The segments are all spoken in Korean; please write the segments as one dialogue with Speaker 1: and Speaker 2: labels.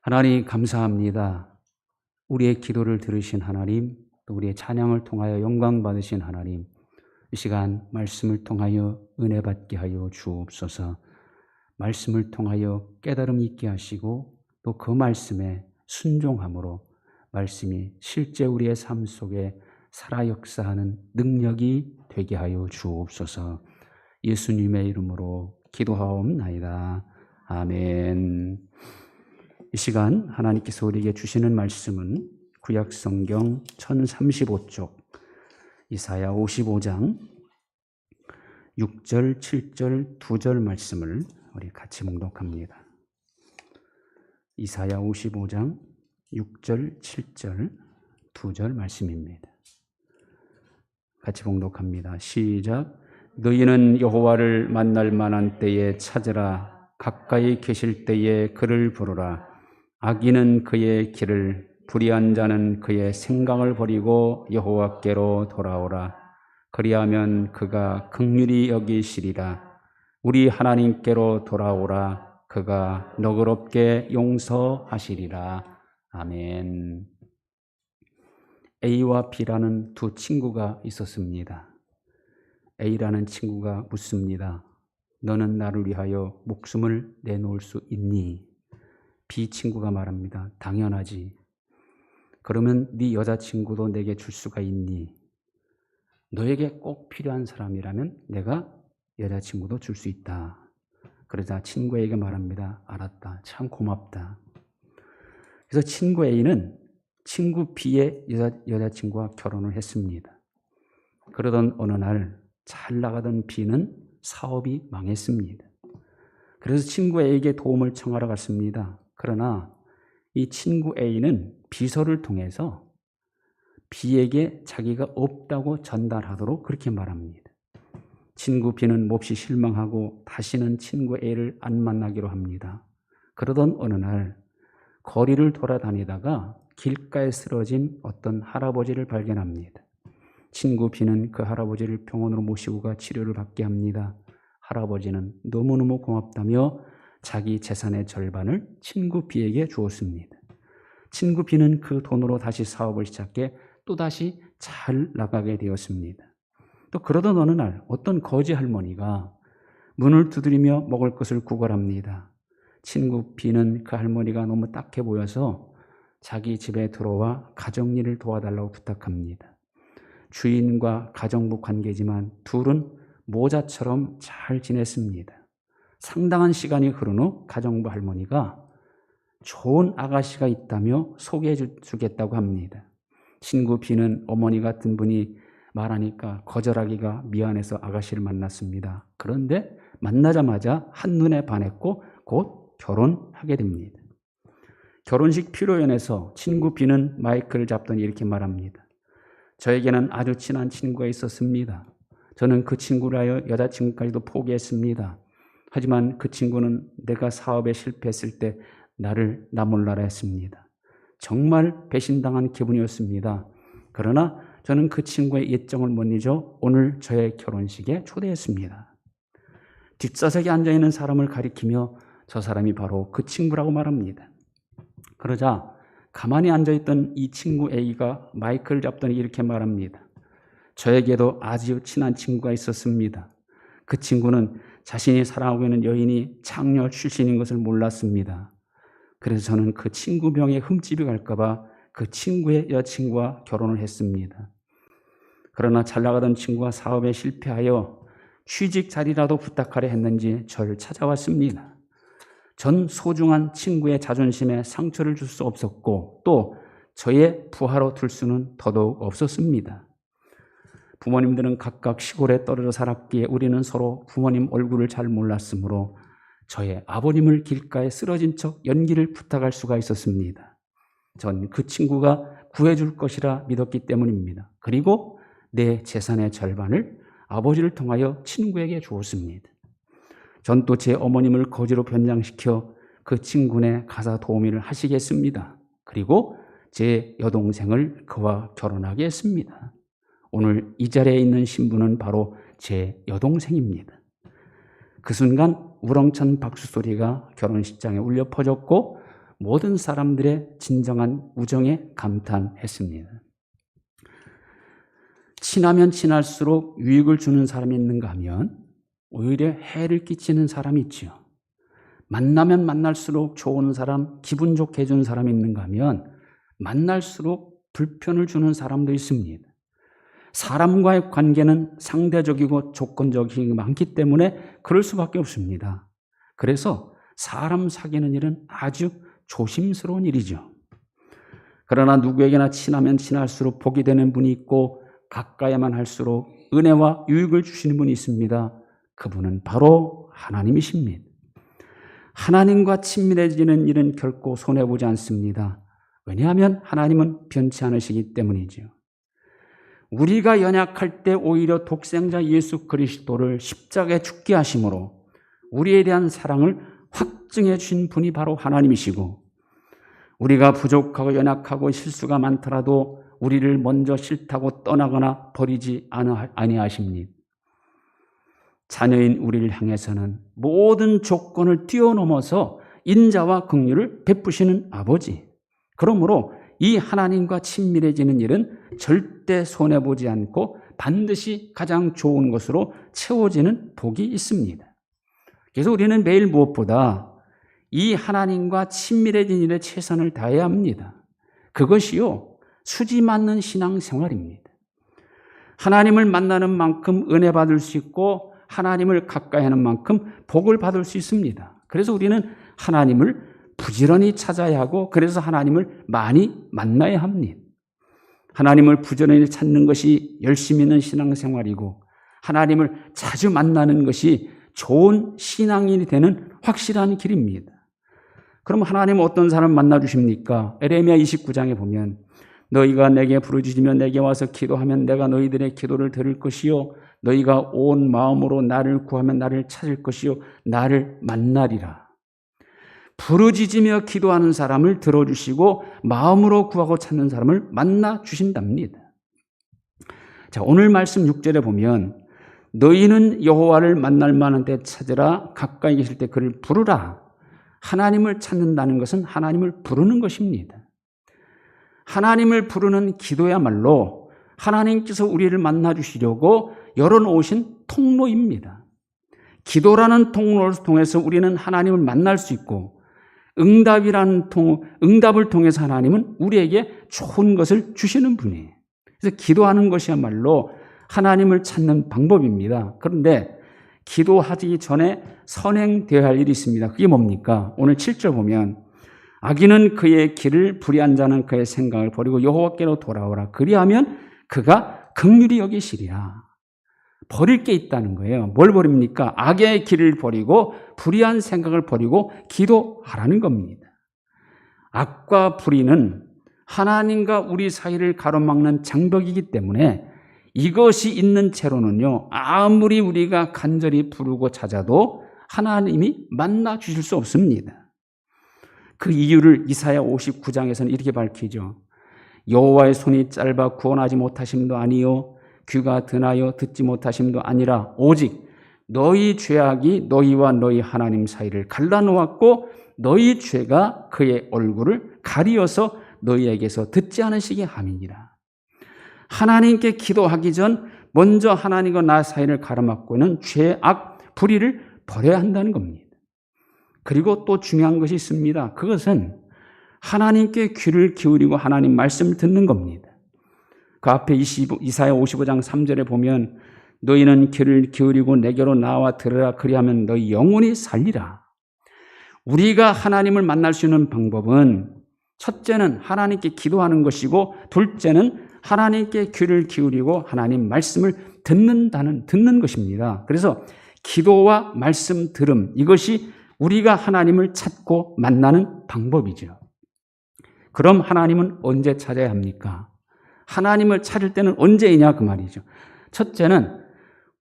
Speaker 1: 하나님 감사합니다. 우리의 기도를 들으신 하나님, 또 우리의 찬양을 통하여 영광 받으신 하나님, 이 시간 말씀을 통하여 은혜 받게 하여 주옵소서. 말씀을 통하여 깨달음 있게 하시고 또 그 말씀에 순종함으로 말씀이 실제 우리의 삶 속에 살아 역사하는 능력이 되게 하여 주옵소서. 예수님의 이름으로 기도하옵나이다. 아멘. 이 시간 하나님께서 우리에게 주시는 말씀은 구약성경 1035쪽 이사야 55장 6절, 7절, 2절 말씀을 우리 같이 봉독합니다. 이사야 55장 6절, 7절, 2절 말씀입니다. 같이 봉독합니다. 시작. 너희는 여호와를 만날 만한 때에 찾으라. 가까이 계실 때에 그를 부르라. 악인은 그의 길을, 불의한 자는 그의 생각을 버리고 여호와께로 돌아오라. 그리하면 그가 긍휼히 여기시리라. 우리 하나님께로 돌아오라. 그가 너그럽게 용서하시리라. 아멘. A와 B라는 두 친구가 있었습니다. A라는 친구가 묻습니다. 너는 나를 위하여 목숨을 내놓을 수 있니? B 친구가 말합니다. 당연하지. 그러면 네 여자친구도 내게 줄 수가 있니? 너에게 꼭 필요한 사람이라면 내가 여자친구도 줄 수 있다. 그러자 친구에게 말합니다. 알았다. 참 고맙다. 그래서 친구 A는 친구 B의 여자친구와 결혼을 했습니다. 그러던 어느 날 잘 나가던 B는 사업이 망했습니다. 그래서 친구 A에게 도움을 청하러 갔습니다. 그러나 이 친구 A는 비서를 통해서 B에게 자기가 없다고 전달하도록 그렇게 말합니다. 친구 B는 몹시 실망하고 다시는 친구 A를 안 만나기로 합니다. 그러던 어느 날 거리를 돌아다니다가 길가에 쓰러진 어떤 할아버지를 발견합니다. 친구 B는 그 할아버지를 병원으로 모시고 가 치료를 받게 합니다. 할아버지는 너무너무 고맙다며 자기 재산의 절반을 친구 B에게 주었습니다. 친구 B는 그 돈으로 다시 사업을 시작해 또다시 잘 나가게 되었습니다. 또 그러던 어느 날 어떤 거지 할머니가 문을 두드리며 먹을 것을 구걸합니다. 친구 B는 그 할머니가 너무 딱해 보여서 자기 집에 들어와 가정일을 도와달라고 부탁합니다. 주인과 가정부 관계지만 둘은 모자처럼 잘 지냈습니다. 상당한 시간이 흐른 후 가정부 할머니가 좋은 아가씨가 있다며 소개해 주겠다고 합니다. 친구 B는 어머니 같은 분이 말하니까 거절하기가 미안해서 아가씨를 만났습니다. 그런데 만나자마자 한눈에 반했고 곧 결혼하게 됩니다. 결혼식披露宴에서 친구 B는 마이크를 잡더니 이렇게 말합니다. 저에게는 아주 친한 친구가 있었습니다. 저는 그 친구를 하여 여자친구까지도 포기했습니다. 하지만 그 친구는 내가 사업에 실패했을 때 나를 나 몰라라 했습니다. 정말 배신당한 기분이었습니다. 그러나 저는 그 친구의 예정을 못 잊어 오늘 저의 결혼식에 초대했습니다. 뒷좌석에 앉아있는 사람을 가리키며 저 사람이 바로 그 친구라고 말합니다. 그러자 가만히 앉아있던 이 친구 A가 마이크를 잡더니 이렇게 말합니다. 저에게도 아주 친한 친구가 있었습니다. 그 친구는 자신이 사랑하고 있는 여인이 창녀 출신인 것을 몰랐습니다. 그래서 저는 그 친구 병에 흠집이 갈까봐 그 친구의 여자친구와 결혼을 했습니다. 그러나 잘 나가던 친구가 사업에 실패하여 취직 자리라도 부탁하려 했는지 저를 찾아왔습니다. 전 소중한 친구의 자존심에 상처를 줄 수 없었고 또 저의 부하로 둘 수는 더더욱 없었습니다. 부모님들은 각각 시골에 떨어져 살았기에 우리는 서로 부모님 얼굴을 잘 몰랐으므로 저의 아버님을 길가에 쓰러진 척 연기를 부탁할 수가 있었습니다. 전 그 친구가 구해줄 것이라 믿었기 때문입니다. 그리고 내 재산의 절반을 아버지를 통하여 친구에게 주었습니다. 전 또 제 어머님을 거지로 변장시켜 그 친구네 가사 도우미를 하시게 했습니다. 그리고 제 여동생을 그와 결혼하게 했습니다. 오늘 이 자리에 있는 신부는 바로 제 여동생입니다. 그 순간 우렁찬 박수 소리가 결혼식장에 울려 퍼졌고 모든 사람들의 진정한 우정에 감탄했습니다. 친하면 친할수록 유익을 주는 사람이 있는가 하면 오히려 해를 끼치는 사람이 있지요. 만나면 만날수록 좋은 사람, 기분 좋게 해주는 사람이 있는가 하면 만날수록 불편을 주는 사람도 있습니다. 사람과의 관계는 상대적이고 조건적인 게 많기 때문에 그럴 수밖에 없습니다. 그래서 사람 사귀는 일은 아주 조심스러운 일이죠. 그러나 누구에게나 친하면 친할수록 복이 되는 분이 있고 가까이만 할수록 은혜와 유익을 주시는 분이 있습니다. 그분은 바로 하나님이십니다. 하나님과 친밀해지는 일은 결코 손해보지 않습니다. 왜냐하면 하나님은 변치 않으시기 때문이죠. 우리가 연약할 때 오히려 독생자 예수 그리스도를 십자가에 죽게 하심으로 우리에 대한 사랑을 확증해 주신 분이 바로 하나님이시고, 우리가 부족하고 연약하고 실수가 많더라도 우리를 먼저 싫다고 떠나거나 버리지 아니하십니다. 자녀인 우리를 향해서는 모든 조건을 뛰어넘어서 인자와 긍휼을 베푸시는 아버지. 그러므로 이 하나님과 친밀해지는 일은 절대 손해보지 않고 반드시 가장 좋은 것으로 채워지는 복이 있습니다. 그래서 우리는 매일 무엇보다 이 하나님과 친밀해진 일에 최선을 다해야 합니다. 그것이요, 수지 맞는 신앙생활입니다. 하나님을 만나는 만큼 은혜 받을 수 있고 하나님을 가까이 하는 만큼 복을 받을 수 있습니다. 그래서 우리는 하나님을 부지런히 찾아야 하고, 그래서 하나님을 많이 만나야 합니다. 하나님을 부지런히 찾는 것이 열심히 있는 신앙생활이고, 하나님을 자주 만나는 것이 좋은 신앙인이 되는 확실한 길입니다. 그럼 하나님은 어떤 사람을 만나주십니까? 에레미야 29장에 보면 너희가 내게 부르짖으며 내게 와서 기도하면 내가 너희들의 기도를 들을 것이요 너희가 온 마음으로 나를 구하면 나를 찾을 것이요 나를 만나리라. 부르짖으며 기도하는 사람을 들어주시고 마음으로 구하고 찾는 사람을 만나주신답니다. 자, 오늘 말씀 6절에 보면 너희는 여호와를 만날 만한 때 찾으라, 가까이 계실 때 그를 부르라. 하나님을 찾는다는 것은 하나님을 부르는 것입니다. 하나님을 부르는 기도야말로 하나님께서 우리를 만나주시려고 열어놓으신 통로입니다. 기도라는 통로를 통해서 우리는 하나님을 만날 수 있고, 응답을 통해서 하나님은 우리에게 좋은 것을 주시는 분이에요. 그래서 기도하는 것이야말로 하나님을 찾는 방법입니다. 그런데 기도하기 전에 선행되어야 할 일이 있습니다. 그게 뭡니까? 오늘 7절 보면 악인은 그의 길을, 불의한 자는 그의 생각을 버리고 여호와께로 돌아오라. 그리하면 그가 긍휼히 여기시리라. 버릴 게 있다는 거예요. 뭘 버립니까? 악의 길을 버리고 불의한 생각을 버리고 기도하라는 겁니다. 악과 불의는 하나님과 우리 사이를 가로막는 장벽이기 때문에 이것이 있는 채로는요, 아무리 우리가 간절히 부르고 찾아도 하나님이 만나 주실 수 없습니다. 그 이유를 이사야 59장에서는 이렇게 밝히죠. 여호와의 손이 짧아 구원하지 못하심도 아니요 귀가 드나여 듣지 못하심도 아니라 오직 너희 죄악이 너희와 너희 하나님 사이를 갈라놓았고 너희 죄가 그의 얼굴을 가리어서 너희에게서 듣지 않으시게 함이니라. 하나님께 기도하기 전 먼저 하나님과 나 사이를 가로막고는 죄악, 불의를 버려야 한다는 겁니다. 그리고 또 중요한 것이 있습니다. 그것은 하나님께 귀를 기울이고 하나님 말씀을 듣는 겁니다. 그 앞에 이사야 55장 3절에 보면 너희는 귀를 기울이고 내게로 나와 들으라. 그리하면 너희 영혼이 살리라. 우리가 하나님을 만날 수 있는 방법은 첫째는 하나님께 기도하는 것이고, 둘째는 하나님께 귀를 기울이고 하나님 말씀을 듣는 것입니다. 그래서 기도와 말씀 들음, 이것이 우리가 하나님을 찾고 만나는 방법이죠. 그럼 하나님은 언제 찾아야 합니까? 하나님을 찾을 때는 언제이냐 그 말이죠. 첫째는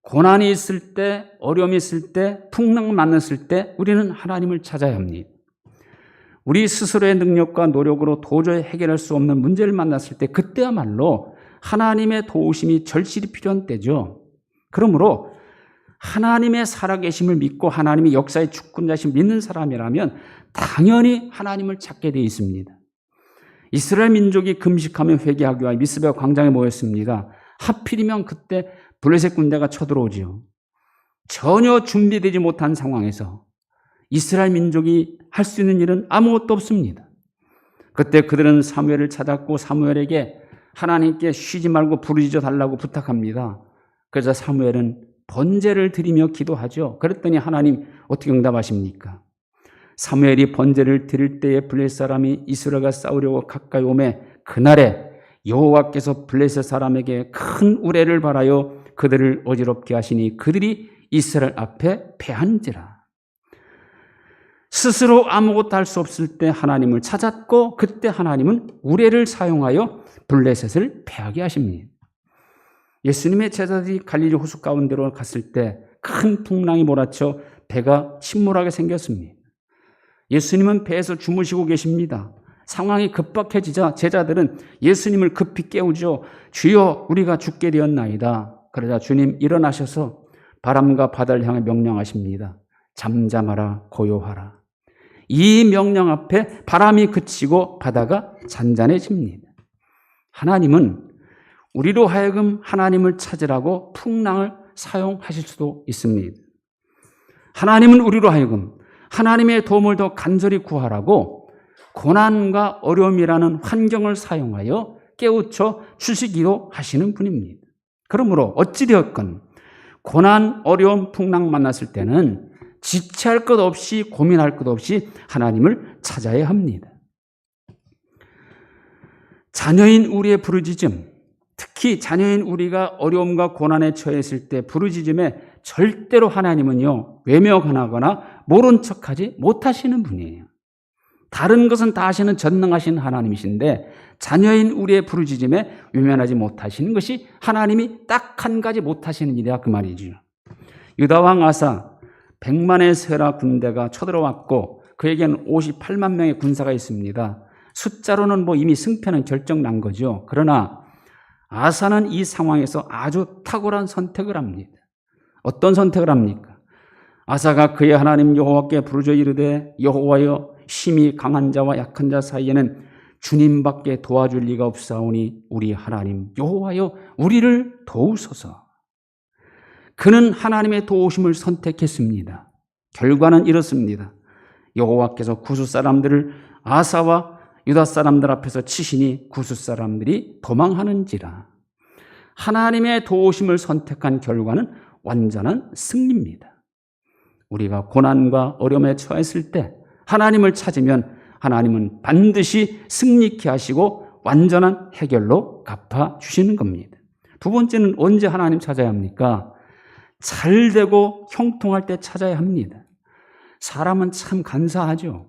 Speaker 1: 고난이 있을 때, 어려움이 있을 때, 풍랑 만났을 때 우리는 하나님을 찾아야 합니다. 우리 스스로의 능력과 노력으로 도저히 해결할 수 없는 문제를 만났을 때 그때야말로 하나님의 도우심이 절실히 필요한 때죠. 그러므로 하나님의 살아계심을 믿고 하나님이 역사의 주권자심을 믿는 사람이라면 당연히 하나님을 찾게 되어 있습니다. 이스라엘 민족이 금식하며 회개하기 위하여 미스베 광장에 모였습니다. 하필이면 그때 블레셋 군대가 쳐들어오지요. 전혀 준비되지 못한 상황에서 이스라엘 민족이 할 수 있는 일은 아무것도 없습니다. 그때 그들은 사무엘을 찾았고 사무엘에게 하나님께 쉬지 말고 부르짖어 달라고 부탁합니다. 그래서 사무엘은 번제를 드리며 기도하죠. 그랬더니 하나님 어떻게 응답하십니까? 사무엘이 번제를 드릴 때에 블레셋 사람이 이스라엘과 싸우려고 가까이 오매 그날에 여호와께서 블레셋 사람에게 큰 우레를 발하여 그들을 어지럽게 하시니 그들이 이스라엘 앞에 패한지라. 스스로 아무것도 할 수 없을 때 하나님을 찾았고 그때 하나님은 우레를 사용하여 블레셋을 패하게 하십니다. 예수님의 제자들이 갈릴리 호수 가운데로 갔을 때 큰 풍랑이 몰아쳐 배가 침몰하게 생겼습니다. 예수님은 배에서 주무시고 계십니다. 상황이 급박해지자 제자들은 예수님을 급히 깨우죠. 주여 우리가 죽게 되었나이다. 그러자 주님 일어나셔서 바람과 바다를 향해 명령하십니다. 잠잠하라 고요하라. 이 명령 앞에 바람이 그치고 바다가 잔잔해집니다. 하나님은 우리로 하여금 하나님을 찾으라고 풍랑을 사용하실 수도 있습니다. 하나님은 우리로 하여금 하나님의 도움을 더 간절히 구하라고 고난과 어려움이라는 환경을 사용하여 깨우쳐 주시기로 하시는 분입니다. 그러므로 어찌되었건 고난, 어려움, 풍랑 만났을 때는 지체할 것 없이 고민할 것 없이 하나님을 찾아야 합니다. 자녀인 우리의 부르짖음, 특히 자녀인 우리가 어려움과 고난에 처했을 때 부르짖음에 절대로 하나님은요 외면하거나 모른 척하지 못하시는 분이에요. 다른 것은 다 하시는 전능하신 하나님이신데 자녀인 우리의 부르짖음에 외면하지 못하시는 것이 하나님이 딱 한 가지 못하시는 일이야 그 말이죠. 유다왕 아사 100만의 세라 군대가 쳐들어왔고 그에게는 58만 명의 군사가 있습니다. 숫자로는 이미 승패는 결정난 거죠. 그러나 아사는 이 상황에서 아주 탁월한 선택을 합니다. 어떤 선택을 합니까? 아사가 그의 하나님 여호와께 부르짖어 이르되 여호와여 심히 강한 자와 약한 자 사이에는 주님밖에 도와줄 리가 없사오니 우리 하나님 여호와여 우리를 도우소서. 그는 하나님의 도우심을 선택했습니다. 결과는 이렇습니다. 여호와께서 구스 사람들을 아사와 유다 사람들 앞에서 치시니 구스 사람들이 도망하는지라. 하나님의 도우심을 선택한 결과는 완전한 승리입니다. 우리가 고난과 어려움에 처했을 때 하나님을 찾으면 하나님은 반드시 승리케 하시고 완전한 해결로 갚아주시는 겁니다. 두 번째는 언제 하나님 찾아야 합니까? 잘되고 형통할 때 찾아야 합니다. 사람은 참 간사하죠.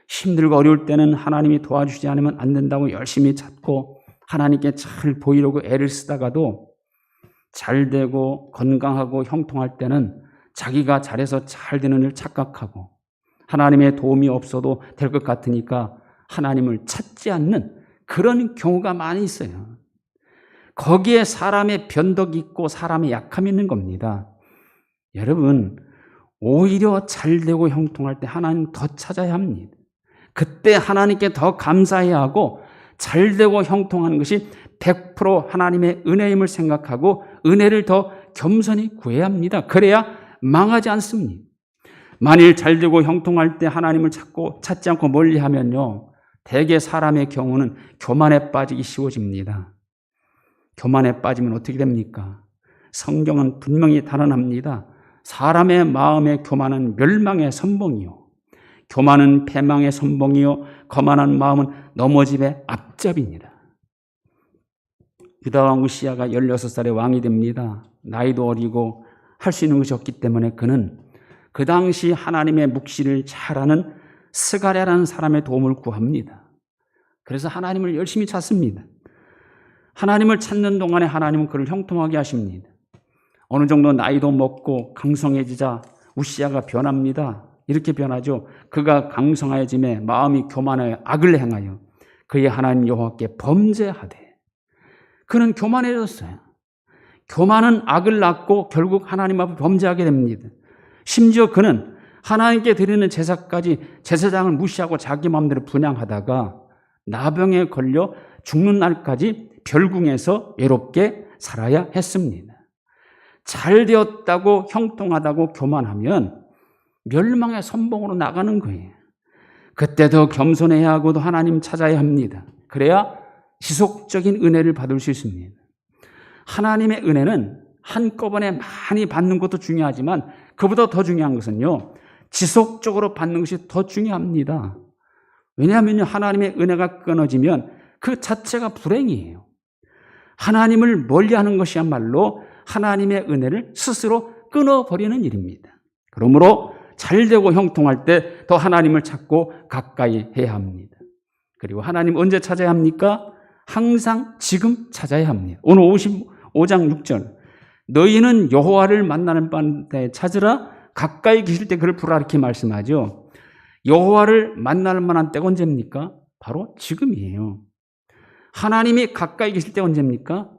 Speaker 1: 힘들고 어려울 때는 하나님이 도와주지 않으면 안 된다고 열심히 찾고 하나님께 잘 보이려고 애를 쓰다가도 잘되고 건강하고 형통할 때는 자기가 잘해서 잘 되는 일 착각하고 하나님의 도움이 없어도 될 것 같으니까 하나님을 찾지 않는 그런 경우가 많이 있어요. 거기에 사람의 변덕이 있고 사람의 약함이 있는 겁니다. 여러분, 오히려 잘되고 형통할 때 하나님 더 찾아야 합니다. 그때 하나님께 더 감사해야 하고 잘되고 형통하는 것이 100% 하나님의 은혜임을 생각하고 은혜를 더 겸손히 구해야 합니다. 그래야 망하지 않습니다. 만일 잘되고 형통할 때 하나님을 찾지 않고 멀리하면요, 대개 사람의 경우는 교만에 빠지기 쉬워집니다. 교만에 빠지면 어떻게 됩니까? 성경은 분명히 단언합니다. 사람의 마음의 교만은 멸망의 선봉이요, 교만은 패망의 선봉이요, 거만한 마음은 넘어짐의 앞잡이니라. 유다왕 우시야가 16살에 왕이 됩니다. 나이도 어리고 할 수 있는 것이 없기 때문에 그는 그 당시 하나님의 묵시를 잘하는 스가랴라는 사람의 도움을 구합니다. 그래서 하나님을 열심히 찾습니다. 하나님을 찾는 동안에 하나님은 그를 형통하게 하십니다. 어느 정도 나이도 먹고 강성해지자 우시야가 변합니다. 이렇게 변하죠. 그가 강성해짐에 마음이 교만하여 악을 행하여 그의 하나님 여호와께 범죄하되, 그는 교만해졌어요. 교만은 악을 낳고 결국 하나님 앞에 범죄하게 됩니다. 심지어 그는 하나님께 드리는 제사까지 제사장을 무시하고 자기 마음대로 분향하다가 나병에 걸려 죽는 날까지 별궁에서 외롭게 살아야 했습니다. 잘 되었다고 형통하다고 교만하면 멸망의 선봉으로 나가는 거예요. 그때도 겸손해야 하고도 하나님 찾아야 합니다. 그래야 지속적인 은혜를 받을 수 있습니다. 하나님의 은혜는 한꺼번에 많이 받는 것도 중요하지만 그보다 더 중요한 것은요, 지속적으로 받는 것이 더 중요합니다. 왜냐하면 하나님의 은혜가 끊어지면 그 자체가 불행이에요. 하나님을 멀리하는 것이야말로 하나님의 은혜를 스스로 끊어버리는 일입니다. 그러므로 잘되고 형통할 때 더 하나님을 찾고 가까이 해야 합니다. 그리고 하나님 언제 찾아야 합니까? 항상 지금 찾아야 합니다. 오늘 55장 6절, 너희는 여호와를 만나는 때 찾으라, 가까이 계실 때 그를 부르라, 이렇게 말씀하죠. 여호와를 만날 만한 때가 언제입니까? 바로 지금이에요. 하나님이 가까이 계실 때 언제입니까?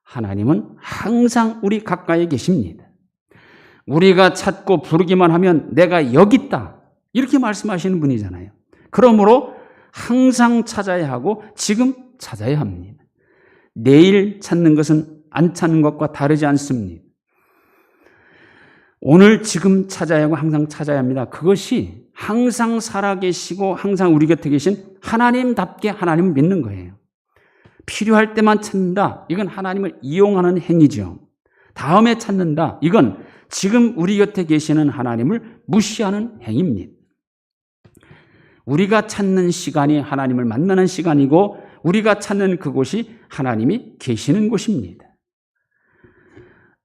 Speaker 1: 하나님은 항상 우리 가까이 계십니다. 우리가 찾고 부르기만 하면 내가 여기 있다, 이렇게 말씀하시는 분이잖아요. 그러므로 항상 찾아야 하고 지금 찾아야 합니다. 내일 찾는 것은 안 찾는 것과 다르지 않습니다. 오늘 지금 찾아야 하고 항상 찾아야 합니다. 그것이 항상 살아계시고 항상 우리 곁에 계신 하나님답게 하나님을 믿는 거예요. 필요할 때만 찾는다, 이건 하나님을 이용하는 행위죠. 다음에 찾는다, 이건 지금 우리 곁에 계시는 하나님을 무시하는 행위입니다. 우리가 찾는 시간이 하나님을 만나는 시간이고 우리가 찾는 그곳이 하나님이 계시는 곳입니다.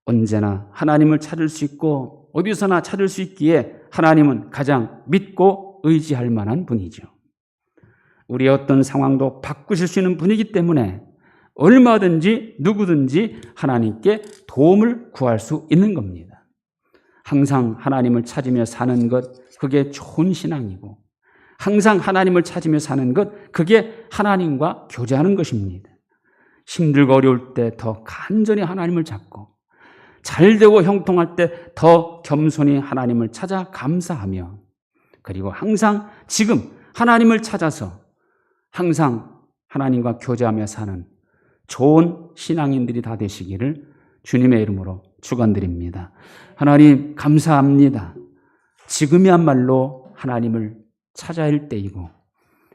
Speaker 1: 언제나 하나님을 찾을 수 있고 어디서나 찾을 수 있기에 하나님은 가장 믿고 의지할 만한 분이죠. 우리의 어떤 상황도 바꾸실 수 있는 분이기 때문에 얼마든지 누구든지 하나님께 도움을 구할 수 있는 겁니다. 항상 하나님을 찾으며 사는 것, 그게 좋은 신앙이고 항상 하나님을 찾으며 사는 것, 그게 하나님과 교제하는 것입니다. 힘들고 어려울 때 더 간절히 하나님을 찾고 잘되고 형통할 때 더 겸손히 하나님을 찾아 감사하며, 그리고 항상 지금 하나님을 찾아서 항상 하나님과 교제하며 사는 좋은 신앙인들이 다 되시기를 주님의 이름으로 축원드립니다. 하나님 감사합니다. 지금이야말로 하나님을 찾아야 할 때이고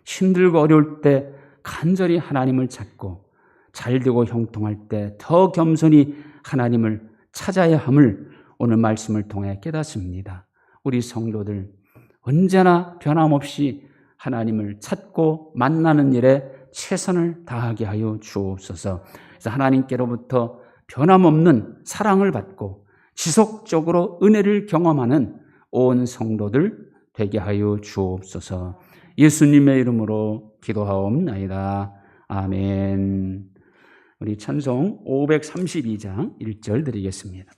Speaker 1: 힘들고 어려울 때 간절히 하나님을 찾고 잘되고 형통할 때 더 겸손히 하나님을 찾아야 함을 오늘 말씀을 통해 깨닫습니다. 우리 성도들 언제나 변함없이 하나님을 찾고 만나는 일에 최선을 다하게 하여 주옵소서. 그래서 하나님께로부터 변함없는 사랑을 받고 지속적으로 은혜를 경험하는 온 성도들 되게 하여 주옵소서. 예수님의 이름으로 기도하옵나이다. 아멘. 우리 찬송 532장 1절 드리겠습니다.